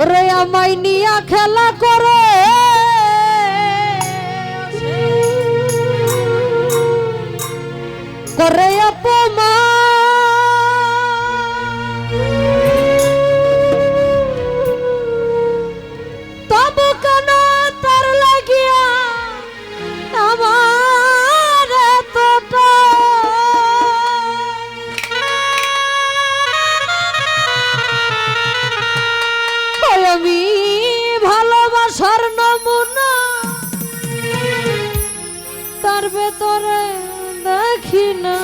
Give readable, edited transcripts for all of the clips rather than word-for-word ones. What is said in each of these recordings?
রে আমায় নিয়া খেলা করে করে অপমান তবু কেন তার লাগিয়া আমার এতটা আমি ভালোবাসার নমুনা তার ভেতরে দেখি না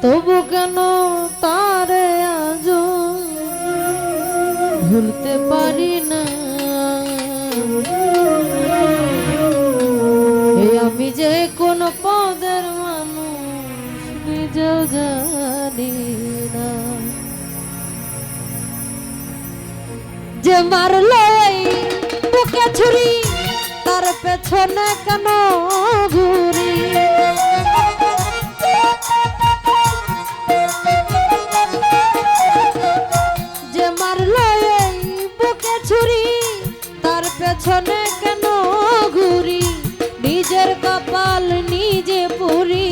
তবু কেন তারে আজ ভুলতে পারি না আমি যে কোন পদের মানুষ নিজেও জানি না যে মারলো বুকে ছুরি তার পেছনে কেন ঘুরি যে মারলো বুকে ছুরি তার পেছনে কেন ঘুরি নিজের কপাল নিজে পুরি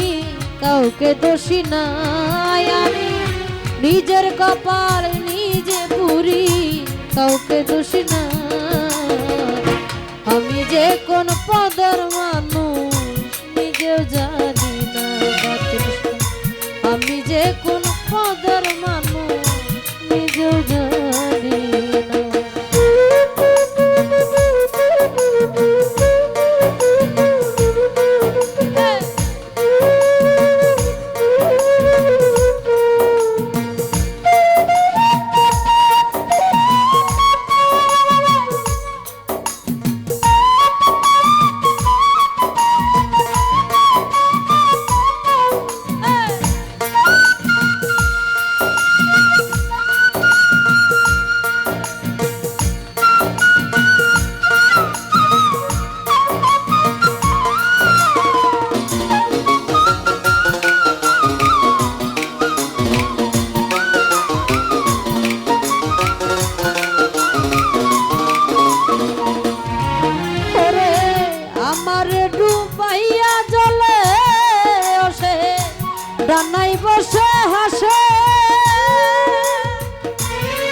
কাউকে দোষী নাই আমি নিজের কপাল নিজে পুরি কাউকে দোষী না আমি যে কোন পদের মানুষ নিজেও জানি না আমি যে কোন পদের মানুষ নিজেও জানি না ডানাই বসে হাসে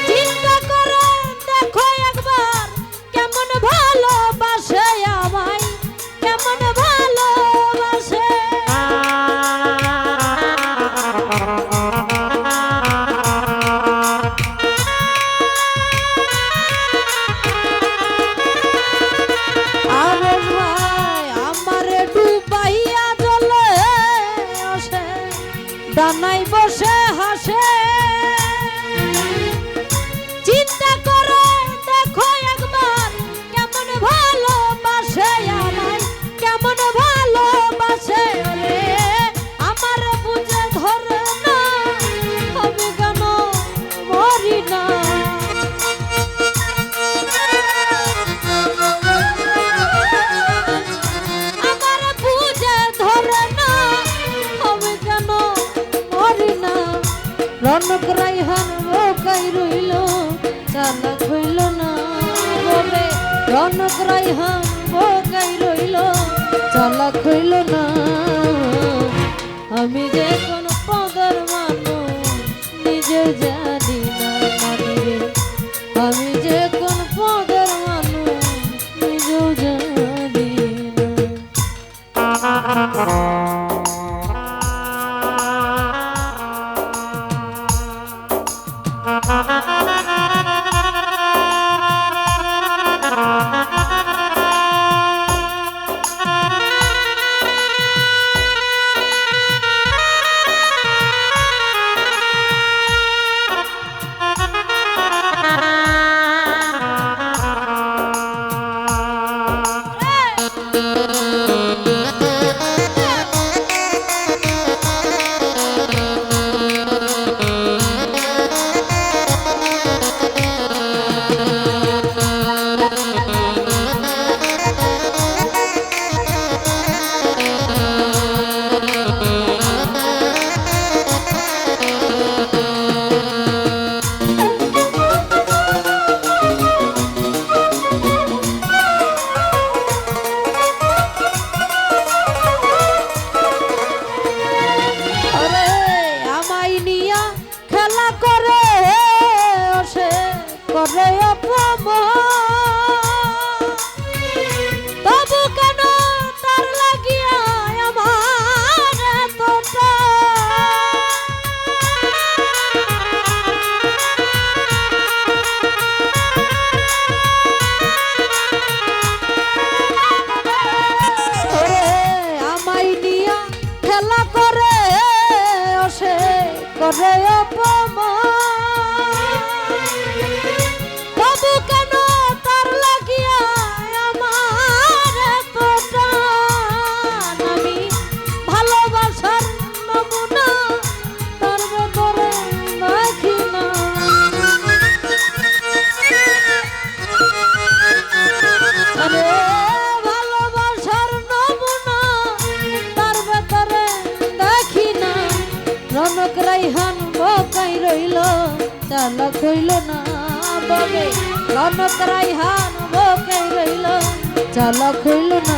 চিন্তা করে দেখো একবার কেমন ভালোবাসে আমায় কেমন ভালোবাসে আরে ভাই আমারে ডুবাইয়া জলে আসে ডানাই বসে হাসে চিন্তা করে দেখো একবার কেমন ভালোবাসে আমায় কেমন ভালোবাসে রে আমার বুঝে ধরে না আমি কেন মরি না আমার বুঝে ধরে না আমি কেন রনক রাইহান বোকাই রইল চালাক হইল না বলে রনক রাইহান বোকাই রইল চালাক হইল না আমি যে কোন পদের মানুষ নিজে জানি না আমি যে কোন পদের মানুষ নিজেও জানি না করে অপমান তবু কেন তার লাগিয়া আমার এত টান আমি ভালোবাসার নমুনা তার ভেতরে দেখি না আরে ভালোবাসার নমুনা তার ভেতরে দেখি না রনক রাইহান বোকাই রইল চালাক হইল না বলে রনক রাইহান বোকাই রইল চালাক হইল না